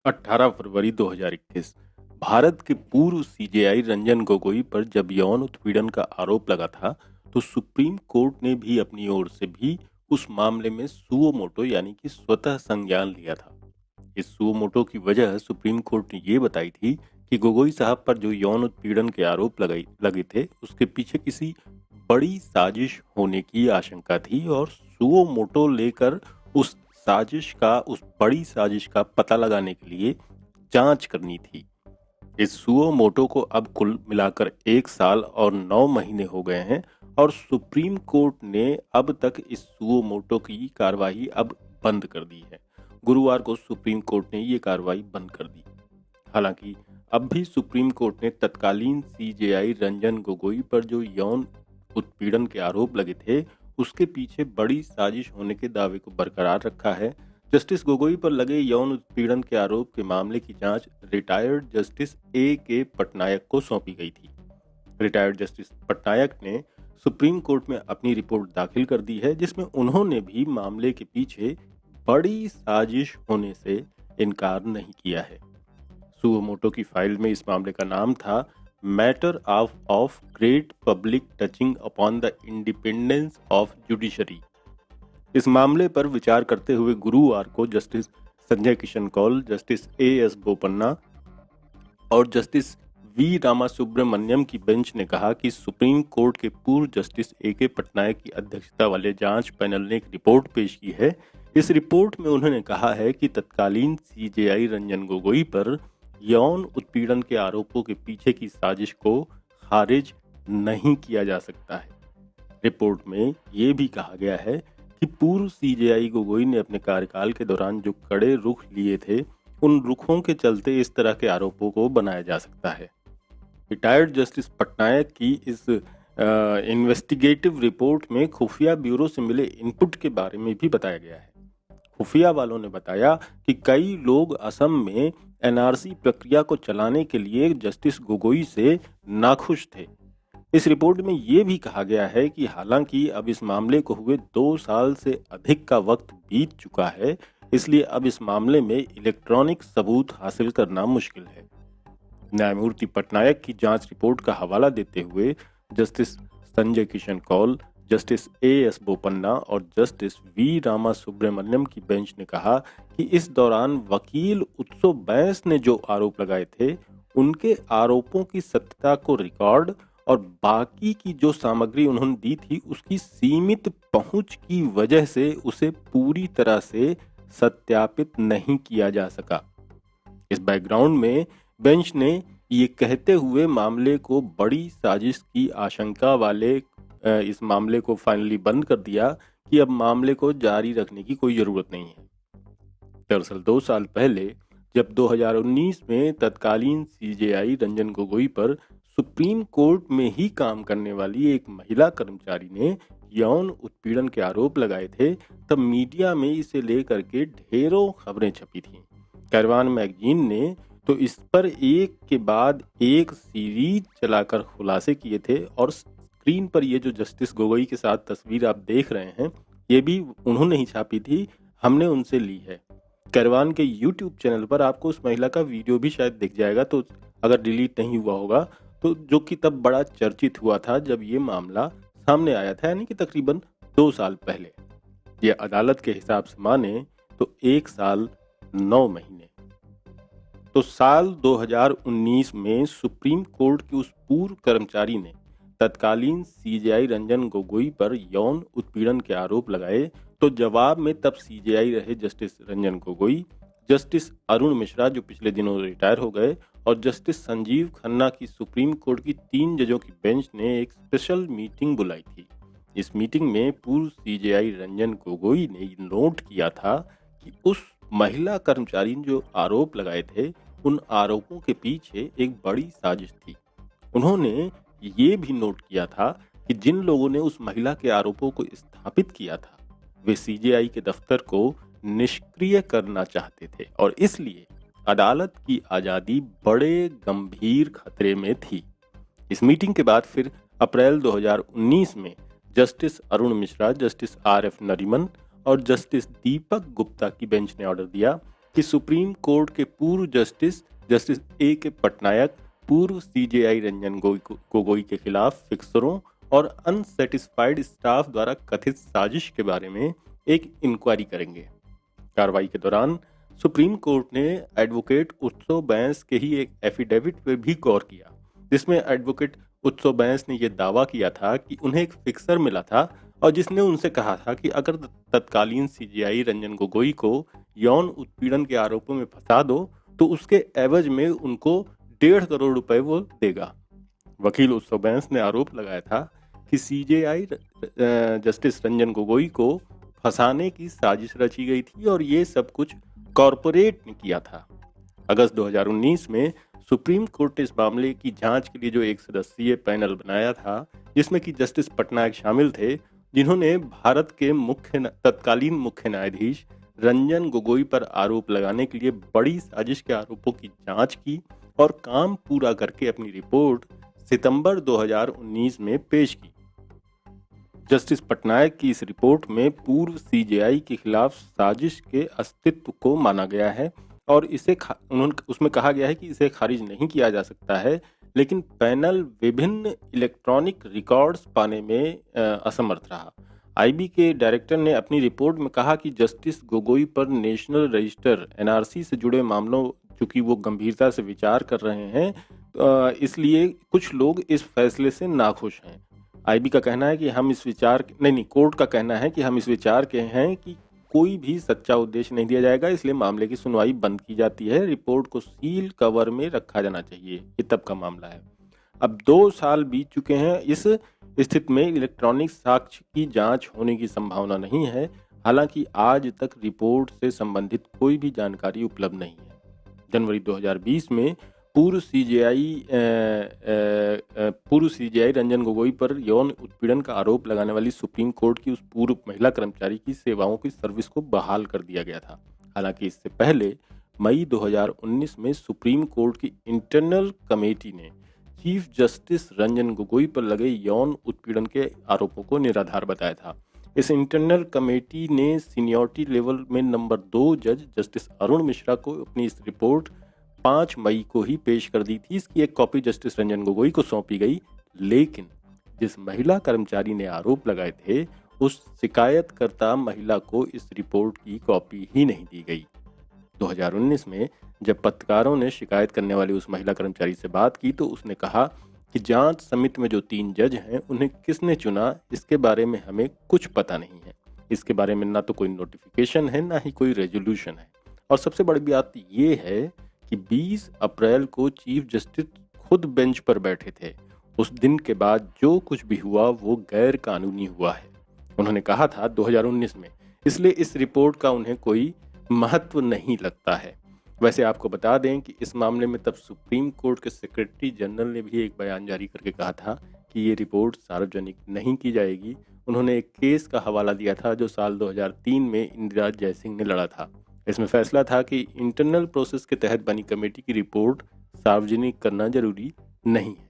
18 फरवरी 2021 भारत के पूर्व सीजेआई रंजन गोगोई पर जब यौन उत्पीड़न का आरोप लगा था, तो सुप्रीम कोर्ट ने भी अपनी ओर से भी उस मामले में सुओ मोटो यानी कि स्वतः संज्ञान लिया था। इस सुओ मोटो की वजह सुप्रीम कोर्ट ने ये बताई थी कि गोगोई साहब पर जो यौन उत्पीड़न के आरोप लगे थे, उसके पीछे किसी बड़ी साजिश होने की आशंका थी और सुओ मोटो लेकर उस बड़ी साजिश का पता लगाने के लिए जांच करनी थी। इस सुओ मोटो को अब कुल मिलाकर 1 साल और 9 महीने हो गए हैं और सुप्रीम कोर्ट ने अब तक इस सुओ मोटो की कार्रवाई अब बंद कर दी है। गुरुवार को सुप्रीम कोर्ट ने ये कार्रवाई बंद कर दी। हालांकि अब भी सुप्रीम कोर्ट ने तत्कालीन सीजेआई रंजन गोगोई पर जो यौन उत्पीड़न के आरोप लगे थे, उसके पीछे बड़ी साजिश होने के दावे को बरकरार रखा है। जस्टिस गोगोई पर लगे यौन उत्पीड़न के आरोप के मामले की जांच रिटायर्ड जस्टिस ए के पटनायक को सौंपी गई थी। रिटायर्ड जस्टिस पटनायक ने सुप्रीम कोर्ट में अपनी रिपोर्ट दाखिल कर दी है, जिसमें उन्होंने भी मामले के पीछे बड़ी साजिश होने से इनकार नहीं किया है। सुओ मोटो की फाइल में इस मामले का नाम था matter of great public touching upon the independence of judiciary. इस मामले पर विचार करते हुए गुरुवार को justice Sanjay Kishan Kaul, justice AS Bopanna और जस्टिस वी रामासुब्रमण्यम की बेंच ने कहा कि सुप्रीम कोर्ट के पूर्व जस्टिस ए के पटनायक की अध्यक्षता वाले जांच पैनल ने एक रिपोर्ट पेश की है। इस रिपोर्ट में उन्होंने कहा है कि तत्कालीन सीजेआई रंजन गोगोई पर यौन उत्पीड़न के आरोपों के पीछे की साजिश को खारिज नहीं किया जा सकता है। रिपोर्ट में ये भी कहा गया है कि पूर्व सीजेआई गोगोई ने अपने कार्यकाल के दौरान जो कड़े रुख लिए थे, उन रुखों के चलते इस तरह के आरोपों को बनाया जा सकता है। रिटायर्ड जस्टिस पटनायक की इस इन्वेस्टिगेटिव रिपोर्ट में खुफिया ब्यूरो से मिले इनपुट के बारे में भी बताया गया है। खुफिया वालों ने बताया कि कई लोग असम में एनआरसी प्रक्रिया को चलाने के लिए जस्टिस गोगोई से नाखुश थे। इस रिपोर्ट में ये भी कहा गया है कि हालांकि अब इस मामले को हुए 2 साल से अधिक का वक्त बीत चुका है, इसलिए अब इस मामले में इलेक्ट्रॉनिक सबूत हासिल करना मुश्किल है। न्यायमूर्ति पटनायक की जांच रिपोर्ट का हवाला देते हुए justice Sanjay Kishan Kaul, justice AS Bopanna और जस्टिस वी रामासुब्रमण्यम की बेंच ने कहा कि इस दौरान वकील उत्सव बैंस ने जो आरोप लगाए थे, उनके आरोपों की सत्यता को रिकॉर्ड और बाकी की जो सामग्री उन्होंने दी थी, उसकी सीमित पहुंच की वजह से उसे पूरी तरह से सत्यापित नहीं किया जा सका। इस बैकग्राउंड में बेंच ने ये कहते हुए मामले को बड़ी साजिश की आशंका वाले इस मामले को फाइनली बंद कर दिया कि अब मामले को जारी रखने की कोई जरूरत नहीं है। दरअसल 2 साल पहले जब 2019 में तत्कालीन सीजेआई रंजन गोगोई पर सुप्रीम कोर्ट में ही काम करने वाली एक महिला कर्मचारी ने यौन उत्पीड़न के आरोप लगाए थे, तब मीडिया में इसे लेकर के ढेरों खबरें छपी थीं। कैरवान मैगजीन ने तो इस पर एक के बाद एक सीरीज चलाकर खुलासे किए थे और स्क्रीन पर ये जो जस्टिस गोगोई के साथ तस्वीर आप देख रहे हैं, ये भी उन्होंने ही छापी थी, हमने उनसे ली है। कैरवान के यूट्यूब चैनल पर आपको उस महिला का वीडियो भी शायद दिख जाएगा, तो अगर डिलीट नहीं हुआ होगा तो, जो कि तब बड़ा चर्चित हुआ था जब ये मामला सामने आया था, यानी कि तकरीबन 2 साल पहले। ये अदालत के हिसाब से माने तो 1 साल 9 महीने। तो साल 2019 में सुप्रीम कोर्ट के उस पूर्व कर्मचारी ने तत्कालीन सीजेआई रंजन गोगोई पर यौन उत्पीड़न के आरोप लगाए, तो जवाब में तब सीजेआई रहे जस्टिस रंजन गोगोई, जस्टिस अरुण मिश्रा जो पिछले दिनों रिटायर हो गए, और जस्टिस संजीव खन्ना की सुप्रीम कोर्ट की 3 जजों की बेंच ने एक स्पेशल मीटिंग बुलाई थी। इस मीटिंग में पूर्व सीजेआई रंजन गोगोई ने नोट किया था कि उस महिला कर्मचारी ने जो आरोप लगाए थे, उन आरोपों के पीछे एक बड़ी साजिश थी। उन्होंने ये भी नोट किया था कि जिन लोगों ने उस महिला के आरोपों को स्थापित किया था, वे सीजेआई के दफ्तर को निष्क्रिय करना चाहते थे और इसलिए अदालत की आजादी बड़े गंभीर खतरे में थी। इस मीटिंग के बाद फिर अप्रैल 2019 में justice Arun Mishra, justice RF Nariman और जस्टिस दीपक गुप्ता की बेंच ने ऑर्डर दिया कि सुप्रीम कोर्ट के पूर्व जस्टिस जस्टिस ए के पटनायक पूर्व सीजेआई रंजन गोगोई के खिलाफ फिक्सरों और अनसेटिस्फाइड स्टाफ द्वारा कथित साजिश के बारे में एक इंक्वायरी करेंगे। कार्रवाई के दौरान सुप्रीम कोर्ट ने एडवोकेट उत्सव बैंस के ही एक एफिडेविट पर भी गौर किया, जिसमें एडवोकेट उत्सव बैंस ने यह दावा किया था कि उन्हें एक फिक्सर मिला था और जिसने उनसे कहा था कि अगर तत्कालीन सीजेआई रंजन गोगोई को यौन उत्पीड़न के आरोपों में फंसा दो तो उसके एवज में उनको 1.5 करोड़ रुपए वो देगा। वकील उत्सव बैंस ने आरोप लगाया था कि सीजेआई जस्टिस रंजन गोगोई को फंसाने की साजिश रची गई थी और ये सब कुछ कॉरपोरेट ने किया था। अगस्त 2019 में सुप्रीम कोर्ट ने इस मामले की जांच के लिए जो एक सदस्यीय पैनल बनाया था, जिसमें कि जस्टिस पटनायक शामिल थे, जिन्होंने भारत के तत्कालीन मुख्य न्यायाधीश रंजन गोगोई पर आरोप लगाने के लिए बड़ी साजिश के आरोपों की जांच की और काम पूरा करके अपनी रिपोर्ट सितंबर 2019 में पेश की। जस्टिस पटनायक की इस रिपोर्ट में पूर्व सीजेआई के खिलाफ साजिश के अस्तित्व को माना गया है और उसमें कहा गया है कि इसे खारिज नहीं किया जा सकता है, लेकिन पैनल विभिन्न इलेक्ट्रॉनिक रिकॉर्ड्स पाने में असमर्थ रहा। आईबी के डायरेक्टर ने अपनी रिपोर्ट में कहा कि जस्टिस गोगोई पर नेशनल रजिस्टर एनआरसी से जुड़े मामलों चूंकि वो गंभीरता से विचार कर रहे हैं, इसलिए कुछ लोग इस फैसले से नाखुश हैं। आईबी का कहना है कि हम इस विचार कोर्ट का कहना है कि हम इस विचार के हैं कि कोई भी सच्चा उद्देश्य नहीं दिया जाएगा, इसलिए मामले की सुनवाई बंद की जाती है। रिपोर्ट को सील कवर में रखा जाना चाहिए। ये तब का मामला है। अब 2 साल बीत चुके हैं। इस स्थिति में इलेक्ट्रॉनिक साक्ष्य की जांच होने की संभावना नहीं है। हालांकि आज तक रिपोर्ट से संबंधित कोई भी जानकारी उपलब्ध नहीं है। जनवरी 2020 में पूर्व सीजेआई रंजन गोगोई पर यौन उत्पीड़न का आरोप लगाने वाली सुप्रीम कोर्ट की उस पूर्व महिला कर्मचारी की सेवाओं की सर्विस को बहाल कर दिया गया था। हालांकि इससे पहले मई 2019 में सुप्रीम कोर्ट की इंटरनल कमेटी ने चीफ जस्टिस रंजन गोगोई पर लगे यौन उत्पीड़न के आरोपों को निराधार बताया था। इस इंटरनल कमेटी ने सीनियरिटी लेवल में नंबर 2 जज जस्टिस अरुण मिश्रा को अपनी इस रिपोर्ट 5 मई को ही पेश कर दी थी। इसकी एक कॉपी जस्टिस रंजन गोगोई को सौंपी गई, लेकिन जिस महिला कर्मचारी ने आरोप लगाए थे उस शिकायतकर्ता महिला को इस रिपोर्ट की कॉपी ही नहीं दी गई। 2019 में जब पत्रकारों ने शिकायत करने वाली उस महिला कर्मचारी से बात की तो उसने कहा कि जांच समिति में जो 3 जज हैं उन्हें किसने चुना इसके बारे में हमें कुछ पता नहीं है। इसके बारे में ना तो कोई नोटिफिकेशन है ना ही कोई रेजोल्यूशन है। और सबसे बड़ी बात ये है कि 20 अप्रैल को चीफ जस्टिस खुद बेंच पर बैठे थे। उस दिन के बाद जो कुछ भी हुआ वो गैर कानूनी हुआ है, उन्होंने कहा था 2019 में। इसलिए इस रिपोर्ट का उन्हें कोई महत्व नहीं लगता है। वैसे आपको बता दें कि इस मामले में तब सुप्रीम कोर्ट के सेक्रेटरी जनरल ने भी एक बयान जारी करके कहा था कि ये रिपोर्ट सार्वजनिक नहीं की जाएगी। उन्होंने एक केस का हवाला दिया था जो साल 2003 में इंदिरा जयसिंह ने लड़ा था। इसमें फैसला था कि इंटरनल प्रोसेस के तहत बनी कमेटी की रिपोर्ट सार्वजनिक करना जरूरी नहीं है।